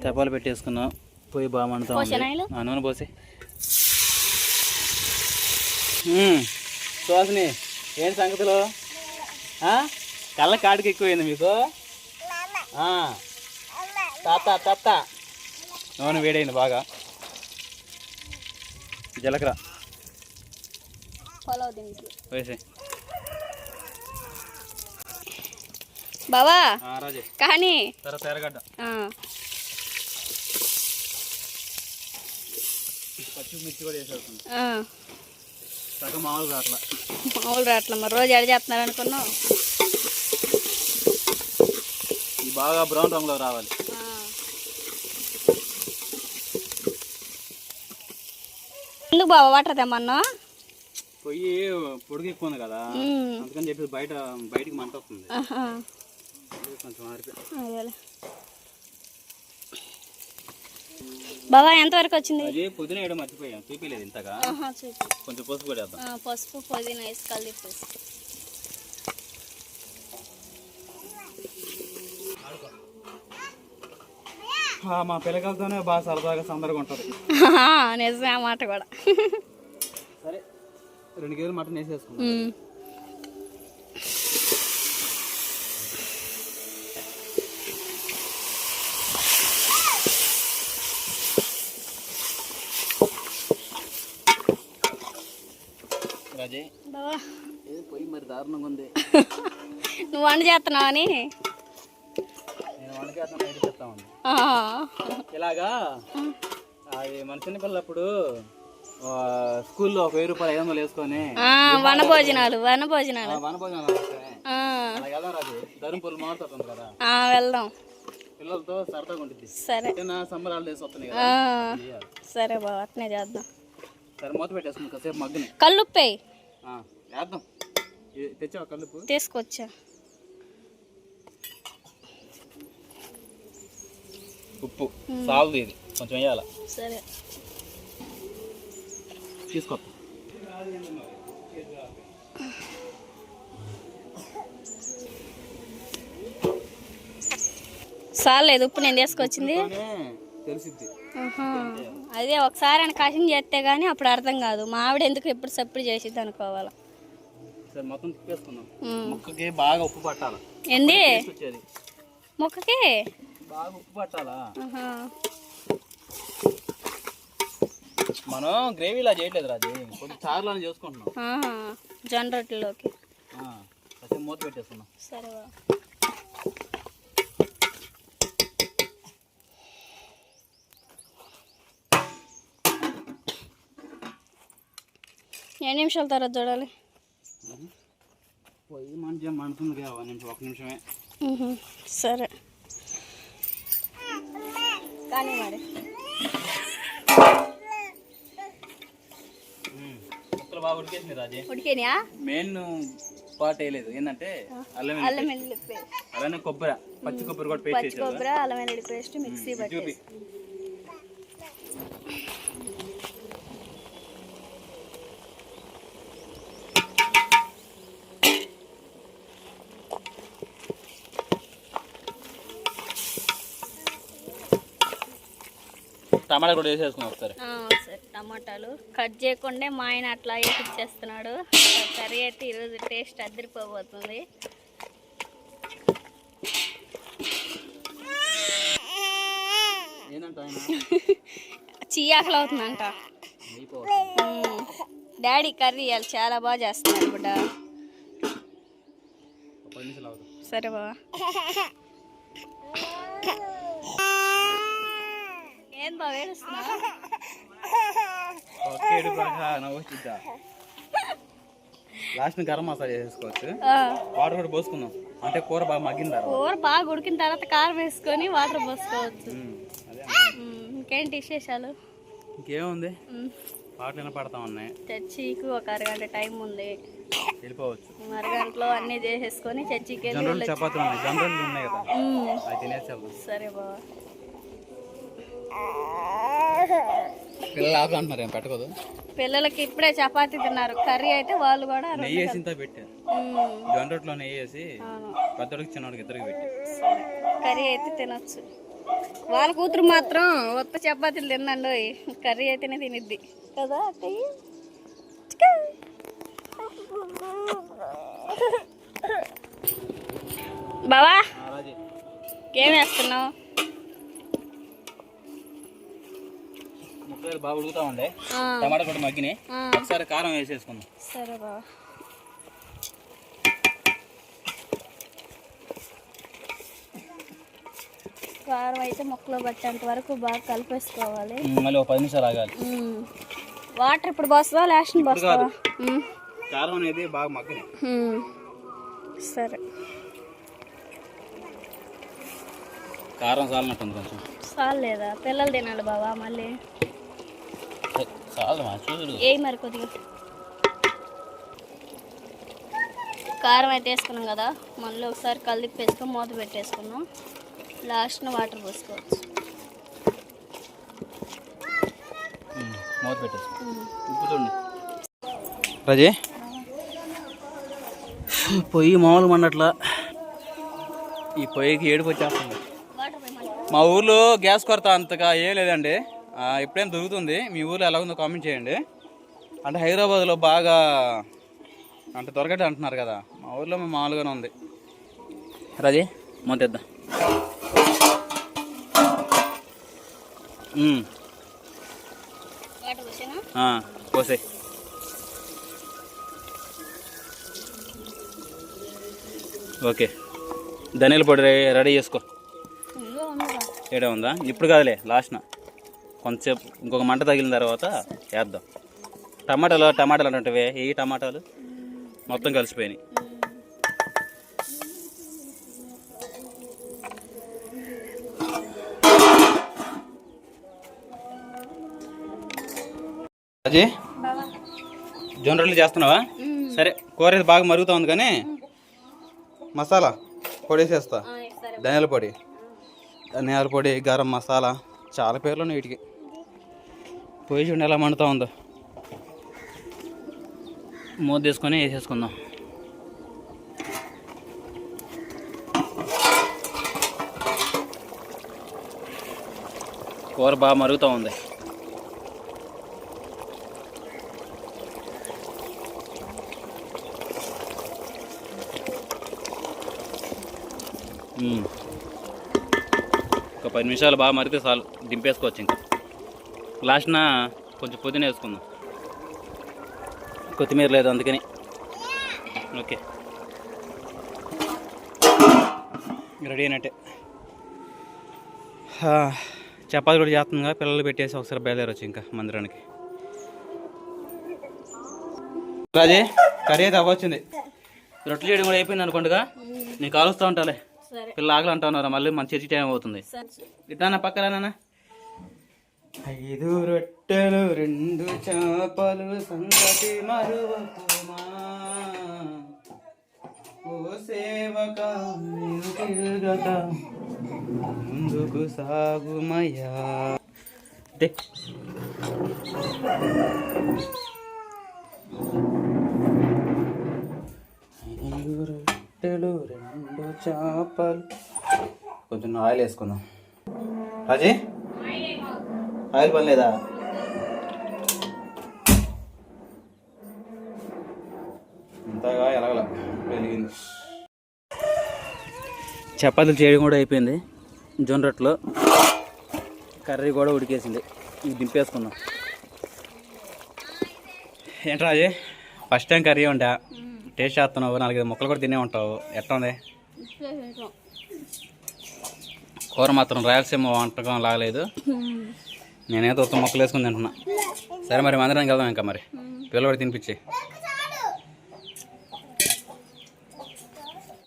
తెపాలు పెట్టేసుకున్నాం. పొయ్యి బాగా మండుతా ఉంది. నూనె పోసి సుహాసిని ఏంటి సంగతులు? కళ్ళ కాడికి ఎక్కువైంది మీకు. తాత నూనె వేడైంది బాగా. జీలకర్ర వేసి బావా కానీ ఎర్రగడ్డ పచ్చిమిర్చి కూడా వేసేస్తుంది. సగం మామూలు రాట్లా మరి రోజు ఎడ చేస్తున్నారు అనుకున్నావు. ఇది బాగా బ్రౌన్ రంగులో రావాలి. ఎందుకు బాబా వాటర్ తెమ్మన్నా? పొయ్యి పొడుగు ఎక్కువ ఉంది కదా, అందుకని చెప్పి బయటికి మంట వస్తుంది. కొంచెం బాబా ఎంతవరకు వచ్చింది? అది పుదీనా వేయడం మర్చిపోయాం, చూపించలేదు ఇంతగా. కొంచెం పసుపు కూడా వేద్దాం. పసుపు పుదీనా వేసి కలిపి మా పిల్లకాయలతోనే బాగా సరదాగా సందడిగా ఉంటుంది. నిజమే ఆ మాట కూడా. సరే 2 కేజీలు మటన్ వేసేసుకుంటాం. రాజే పొయ్యి మరి దారుణంగా ఉంది. నువ్వు వంట చేస్తున్నావు అని ఇలాగా అది మన చిన్నపిల్లప్పుడు స్కూల్లో 1000 రూపాయలు 500 వేసుకొని వన భోజనాలు ధర్మపురం మాట్లాడుతుంది కదా, వెళ్దాం. పిల్లలతో సరదాగా ఉంటుంది. సరే సమ్మర్ హాలిడేస్ వస్తున్నాయి కదా. సరే బాబు అట్నే చేద్దాం. సరే మూత పెట్టేసుకుని కాసేపు మగ్గని కల్లుప్పే వేద్దాం. తెచ్చావా కల్లుప్పు? తీసుకొచ్చా. ఉప్పు సాల్ది ఇది కొంచెం వేయాల. సరే తీసుకో. సాలేదు ఉప్పు నేను తీసుకొచ్చింది. తెలిసిద్ది. అదే ఒకసారి ఆయన కషం చేస్తే గానీ అప్పుడు అర్థం కాదు. మా ఆవిడ ఎందుకు ఎప్పుడు సప్పుడు చేసిద్ది అనుకోవాలా. సరే మొత్తం తిప్పేసుకుందాం. ముక్కకి బాగా ఉప్పు పట్టాలి. ఏంది ముక్కకి బాగా ఉప్పు పట్టాలా? మనం గ్రేవీలా చేయట్లేదు రాజు, కొంచెం చారులా చేసుకుంటున్నాం. జొన్న రొట్టెలోకి మూత పెట్టేస్తున్నాం. సరే ఎన్ని నిమిషాల తర్వాత చూడాలి? పొయ్యి మంచిగా మండుతుంది కదా, 1 నిమిషమే. సరే కానీ మరి ముక్కలు బాగా ఉడికేసింది రాజే. ఉడికేనా? మెయిన్ పార్ట్ వేయలేదు ఏంటంటే అల్లం వెల్లుల్లి, అలానే కొబ్బరి, పచ్చి కొబ్బరి కూడా పేస్ట్ చేసాను. కొబ్బరి అల్లం వెల్లుల్లి పేస్ట్ మిక్సీ పట్టి. టమాటా కూడా వేసేసుకున్నాం ఒకసారి. సరే టమాటాలు కట్ చేయకుండా మా ఆయన అట్లా వేసిచ్చేస్తున్నాడు. కర్రీ అయితే ఈరోజు టేస్ట్ అదిరిపోబోతుంది. చీయాకలు అవుతుందంట. డాడీ కర్రీ ఇవ్వాలి, చాలా బాగా చేస్తున్నారు బిడ్డ. సరే బాబా. ఏం బాగా ఏడుస్తున్నా? లాస్ట్ గరం మసాలా వేసుకోవచ్చు. వాటర్ కూడా పోసుకుందాం, అంటే కూర బాగా మగ్గిన కూర బాగా ఉడికిన తర్వాత కారం వేసుకొని వాటర్ పోసుకోవచ్చు. ఇంకేంటి విశేషాలు? ఇంకేముంది, పాటలు పడతా ఉన్నాయి. చర్చికి ఒక అరగంట టైం ఉంది, వెళ్ళిపోవచ్చు. అరగంటలో అన్ని చేసేసుకొని చర్చికి చపాతీలు ఉన్నాయి కదా, అది తినేసి. సరే బాబా. పిల్లలు ఆకలి అంటున్నారు, ఏం పెట్టకూడదు. పిల్లలకి ఇప్పుడే చపాతీ తిన్నారు, కర్రీ అయితే వాళ్ళు కూడా నెయ్యి వేసి ఇంత పెట్టారు. జొన్న రొట్టెలో నెయ్యి వేసి పెద్దోడికి చిన్నోడికి ఇద్దరికి పెట్టి కర్రీ అయితే తినొచ్చు. వాళ్ళ కూతురు మాత్రం ఒత్త చపాతీలు తినండి, కర్రీ అయితేనే తినిద్ది కదా అక్కయ్య. బావా ఏం వేస్తున్నావు? ముక్కలు బాగా ఉడుకుతా ఉండే, టమాటా కూడా మగ్గినాయి, ఒకసారి కారం వేసేసుకుందాం. సరే బావా. కారం అయితే ముక్కలో పట్టేంత వరకు బాగా కలిపేసుకోవాలి. మళ్ళీ ఒక 10 నిమిషాలు ఆగాలి. వాటర్ ఇప్పుడు పోస్తావా లాస్ట్ పోస్తావా? కారం అనేది బాగా మగ్గినాయి. సరే, కారం చాలినట్టుంది కొంచెం. చాలేదా? పిల్లలు తినాలి బావా మళ్ళీ. చాలు చూడు. ఏ మరి కొద్దిగా కారం అయితే వేసుకున్నాం కదా, మళ్ళీ ఒకసారి కలిపి వేసుకొని మూత పెట్టేసుకున్నాం. లాస్ట్న వాటర్ పోసుకోవచ్చు. మూత పెట్టేసుకో. ఉప్పు చూడండి రాజీ, పొయ్యి మామూలు మండట్లా, ఈ పొయ్యికి ఏడుపు వచ్చేస్తుంది. మా ఊర్లో గ్యాస్ కొరత అంతగా ఏం లేదండి, ఎప్పుడైనా దొరుకుతుంది. మీ ఊర్లో ఎలా ఉందో కామెంట్ చేయండి. అంటే హైదరాబాద్లో బాగా అంటే దొరకట్టు అంటున్నారు కదా, మా ఊర్లో మామూలుగానే ఉంది. రాజీ మూత తెద్దాం. పోసే. ఓకే, ధనియాల పొడి రెడీ చేసుకో. ఏడా ఉందా? ఇప్పుడు కాదులే, లాస్ట్న కొంచెంసేపు ఇంకొక మంట తగిలిన తర్వాత వేద్దాం. టమాటాలు అంటుంటే ఈ టమాటాలు మొత్తం కలిసిపోయినాయి. అజయ్ జొన్న రొట్టెలు చేస్తున్నావా? సరే, కూర అయితే బాగా మరుగుతూ ఉంది కానీ మసాలా పొడి వేసేస్తా. ధనియాల పొడి, గరం మసాలా, చాలా పేర్లు ఉన్నాయి వీటికి. పొయ్యి చూడండి ఎలా మండుతూ ఉందో. మూత తీసుకొని వేసేసుకుందాం. కూర బాగా మరుగుతూ ఉంది. ఒక 10 నిమిషాలు బాగా మరిగితే చాలు, దింపేసుకోవచ్చు. ఇంకా లాస్ట్న కొంచెం పుదీనా వేసుకుందాం, కొత్తిమీర లేదు అందుకని. ఓకే, రెడీ అయినట్టే. చపాతీ కూడా చేస్తుందిగా, పిల్లలు పెట్టేసి ఒకసారి బయలుదేరవచ్చు ఇంకా మందిరానికి. రాజే కర్రీ అయితే అవ్వచ్చింది, రొట్టెలు చేయడం కూడా అయిపోయింది అనుకోండిగా. నేను కాలుస్తూ ఉంటాలే, పిల్లలు ఆకలి అంటా ఉన్నారా, మళ్ళీ మన చర్చి టైం అవుతుంది. ఇట్లా పక్కన 5 రొట్టెలు 2 చేపలు సంగతి మరువకుమా, ఓ సేవకా తిరుగక ముందుకు సాగుమయ్యా. రొట్టెలు 2 చేపలు. కొంచెం ఆయిల్ వేసుకుందాం. రాజీ ఆయిల్ పని లేదా? ఇంతగా ఎలాగల వెలిగింది. చపాతీలు చేయడం కూడా అయిపోయింది, జొన్న రొట్టెలు, కర్రీ కూడా ఉడికేసింది. ఇది దింపేసుకుందాం. ఏంట్రా రాజీ, ఫస్ట్ టైం కర్రీ ఉంటా, టేస్ట్ చేస్తున్నావు, 4-5 ముక్కలు కూడా తినే ఉంటావు. ఎట్లా ఉంది కూర? మాత్రం రాయలసీమ వంటకం లాగలేదు. నేనైతే మొక్కలు వేసుకుని తింటున్నా. సరే మరి మందిరానికి వెళ్దాం ఇంకా, మరి పిల్లలు కూడా తినిపించి.